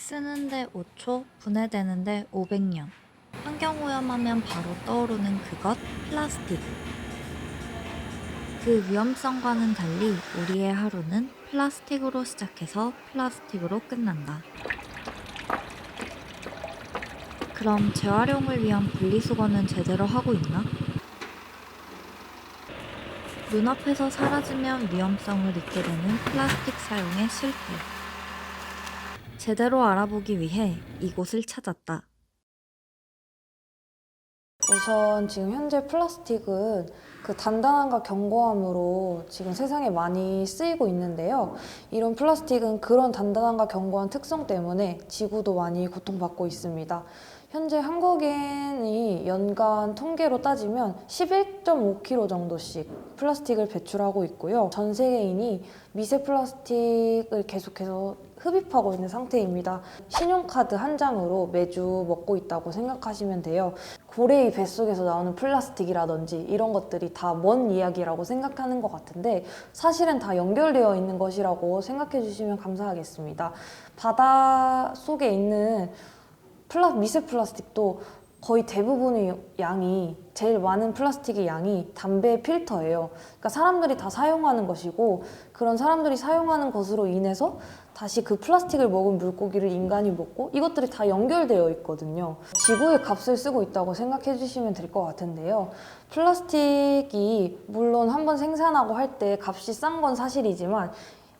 쓰는데 5초, 분해되는데 500년. 환경오염하면 바로 떠오르는 그것, 플라스틱. 그 위험성과는 달리 우리의 하루는 플라스틱으로 시작해서 플라스틱으로 끝난다. 그럼 재활용을 위한 분리수거는 제대로 하고 있나? 눈앞에서 사라지면 위험성을 잊게 되는 플라스틱 사용의 실패. 제대로 알아보기 위해 이곳을 찾았다. 우선 지금 현재 플라스틱은 그 단단함과 견고함으로 지금 세상에 많이 쓰이고 있는데요. 이런 플라스틱은 그런 단단함과 견고한 특성 때문에 지구도 많이 고통받고 있습니다. 현재 한국인이 연간 통계로 따지면 11.5kg 정도씩 플라스틱을 배출하고 있고요. 전 세계인이 미세 플라스틱을 계속해서 흡입하고 있는 상태입니다. 신용카드 한 장으로 매주 먹고 있다고 생각하시면 돼요. 고래의 뱃속에서 나오는 플라스틱이라든지 이런 것들이 다 먼 이야기라고 생각하는 것 같은데 사실은 다 연결되어 있는 것이라고 생각해 주시면 감사하겠습니다. 바다 속에 있는 미세 플라스틱도 거의 대부분의 양이 제일 많은 플라스틱의 양이 담배 필터예요. 그러니까 사람들이 다 사용하는 것이고 그런 사람들이 사용하는 것으로 인해서 다시 그 플라스틱을 먹은 물고기를 인간이 먹고 이것들이 다 연결되어 있거든요. 지구의 값을 쓰고 있다고 생각해 주시면 될 것 같은데요. 플라스틱이 물론 한번 생산하고 할 때 값이 싼 건 사실이지만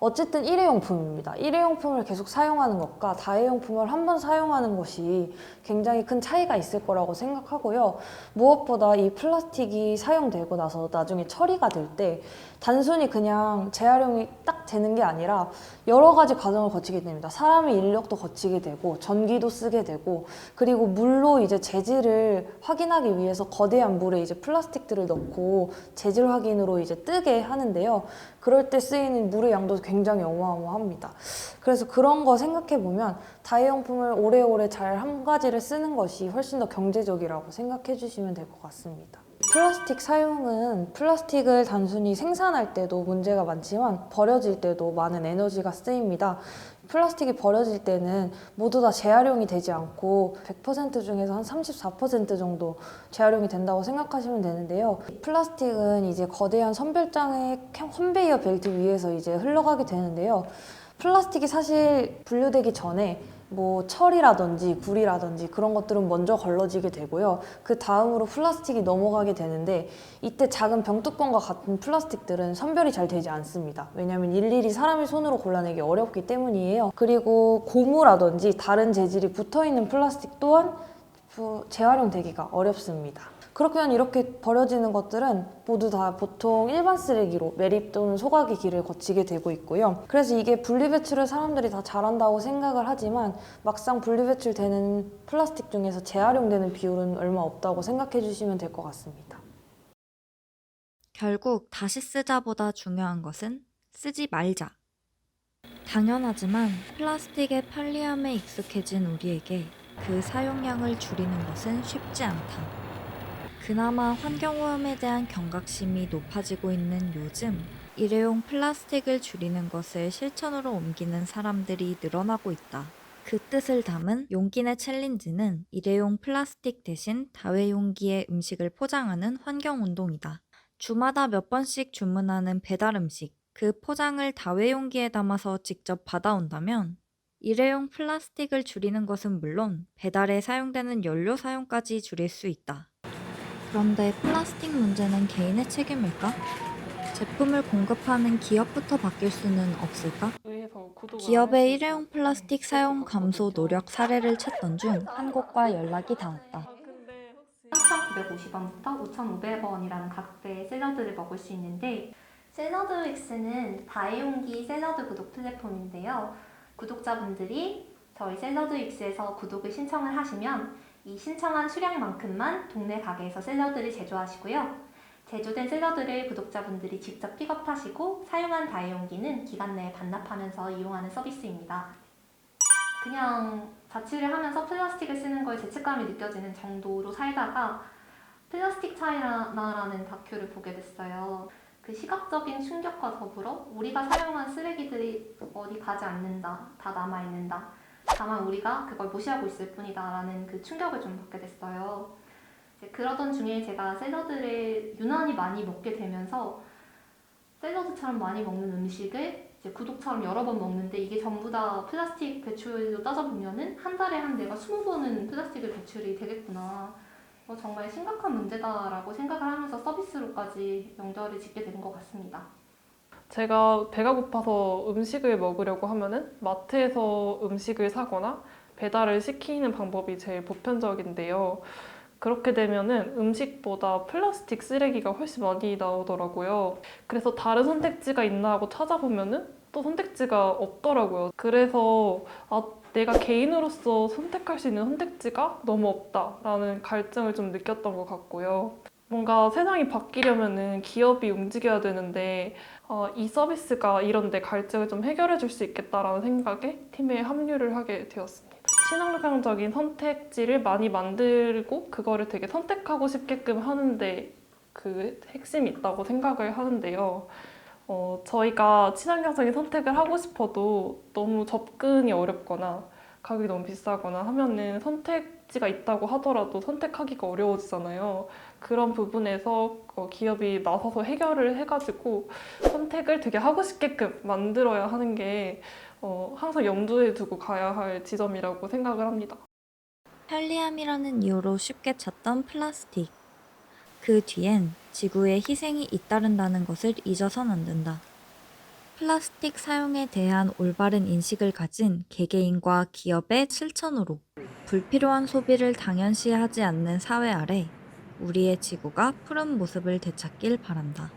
어쨌든 일회용품입니다. 일회용품을 계속 사용하는 것과 다회용품을 한 번 사용하는 것이 굉장히 큰 차이가 있을 거라고 생각하고요. 무엇보다 이 플라스틱이 사용되고 나서 나중에 처리가 될 때 단순히 그냥 재활용이 딱 되는 게 아니라 여러 가지 과정을 거치게 됩니다. 사람의 인력도 거치게 되고 전기도 쓰게 되고 그리고 물로 이제 재질을 확인하기 위해서 거대한 물에 이제 플라스틱들을 넣고 재질 확인으로 이제 뜨게 하는데요. 그럴 때 쓰이는 물의 양도 굉장히 어마어마합니다. 그래서 그런 거 생각해 보면 다회용품을 오래오래 잘 한 가지를 쓰는 것이 훨씬 더 경제적이라고 생각해 주시면 될 것 같습니다. 플라스틱 사용은 플라스틱을 단순히 생산할 때도 문제가 많지만 버려질 때도 많은 에너지가 쓰입니다. 플라스틱이 버려질 때는 모두 다 재활용이 되지 않고 100% 중에서 한 34% 정도 재활용이 된다고 생각하시면 되는데요. 플라스틱은 이제 거대한 선별장의 컨베이어 벨트 위에서 이제 흘러가게 되는데요. 플라스틱이 사실 분류되기 전에 뭐 철이라든지 구리라든지 그런 것들은 먼저 걸러지게 되고요. 그 다음으로 플라스틱이 넘어가게 되는데 이때 작은 병뚜껑과 같은 플라스틱들은 선별이 잘 되지 않습니다. 왜냐하면 일일이 사람의 손으로 골라내기 어렵기 때문이에요. 그리고 고무라든지 다른 재질이 붙어있는 플라스틱 또한 재활용되기가 어렵습니다. 그렇게 이렇게 버려지는 것들은 모두 다 보통 일반 쓰레기로 매립 또는 소각의 길을 거치게 되고 있고요. 그래서 이게 분리배출을 사람들이 다 잘한다고 생각을 하지만 막상 분리배출되는 플라스틱 중에서 재활용되는 비율은 얼마 없다고 생각해 주시면 될 것 같습니다. 결국 다시 쓰자보다 중요한 것은 쓰지 말자. 당연하지만 플라스틱의 편리함에 익숙해진 우리에게 그 사용량을 줄이는 것은 쉽지 않다. 그나마 환경오염에 대한 경각심이 높아지고 있는 요즘, 일회용 플라스틱을 줄이는 것을 실천으로 옮기는 사람들이 늘어나고 있다. 그 뜻을 담은 용기내 챌린지는 일회용 플라스틱 대신 다회용기에 음식을 포장하는 환경운동이다. 주마다 몇 번씩 주문하는 배달 음식, 그 포장을 다회용기에 담아서 직접 받아온다면 일회용 플라스틱을 줄이는 것은 물론 배달에 사용되는 연료 사용까지 줄일 수 있다. 그런데 플라스틱 문제는 개인의 책임일까? 제품을 공급하는 기업부터 바뀔 수는 없을까? 기업의 일회용 플라스틱 사용 감소 노력 사례를 찾던 중 한 곳과 연락이 닿았다. 3,950원부터 5,500원이라는 가격대의 샐러드를 먹을 수 있는데 샐러드 윅스는 다회용기 샐러드 구독 플랫폼인데요. 구독자분들이 저희 샐러드 윅스에서 구독을 신청을 하시면 이 신청한 수량만큼만 동네 가게에서 샐러드를 제조하시고요. 제조된 샐러드를 구독자분들이 직접 픽업하시고 사용한 다회용기는 기간 내에 반납하면서 이용하는 서비스입니다. 그냥 자취를 하면서 플라스틱을 쓰는 거에 죄책감이 느껴지는 정도로 살다가 플라스틱 차이나라는 다큐를 보게 됐어요. 그 시각적인 충격과 더불어 우리가 사용한 쓰레기들이 어디 가지 않는다, 다 남아있는다. 다만 우리가 그걸 무시하고 있을 뿐이다라는 그 충격을 좀 받게 됐어요. 이제 그러던 중에 제가 샐러드를 유난히 많이 먹게 되면서 샐러드처럼 많이 먹는 음식을 이제 구독처럼 여러 번 먹는데 이게 전부 다 플라스틱 배출로 따져보면은 한 달에 한 내가 20번은 플라스틱을 배출이 되겠구나. 정말 심각한 문제다라고 생각을 하면서 서비스로까지 연결을 짓게 된 것 같습니다. 제가 배가 고파서 음식을 먹으려고 하면은 마트에서 음식을 사거나 배달을 시키는 방법이 제일 보편적인데요. 그렇게 되면은 음식보다 플라스틱 쓰레기가 훨씬 많이 나오더라고요. 그래서 다른 선택지가 있나 하고 찾아보면은 또 선택지가 없더라고요. 그래서 내가 개인으로서 선택할 수 있는 선택지가 너무 없다라는 갈증을 좀 느꼈던 것 같고요. 뭔가 세상이 바뀌려면은 기업이 움직여야 되는데 이 서비스가 이런 데 갈증을 좀 해결해 줄 수 있겠다라는 생각에 팀에 합류를 하게 되었습니다. 친환경적인 선택지를 많이 만들고 그거를 되게 선택하고 싶게끔 하는데 그 핵심이 있다고 생각을 하는데요. 저희가 친환경적인 선택을 하고 싶어도 너무 접근이 어렵거나 가격이 너무 비싸거나 하면은 선택지가 있다고 하더라도 선택하기가 어려워지잖아요. 그런 부분에서 기업이 나서서 해결을 해가지고 선택을 되게 하고 싶게끔 만들어야 하는 게 항상 염두에 두고 가야 할 지점이라고 생각을 합니다. 편리함이라는 이유로 쉽게 찾던 플라스틱. 그 뒤엔 지구에 희생이 잇따른다는 것을 잊어선 안 된다. 플라스틱 사용에 대한 올바른 인식을 가진 개개인과 기업의 실천으로 불필요한 소비를 당연시하지 않는 사회 아래 우리의 지구가 푸른 모습을 되찾길 바란다.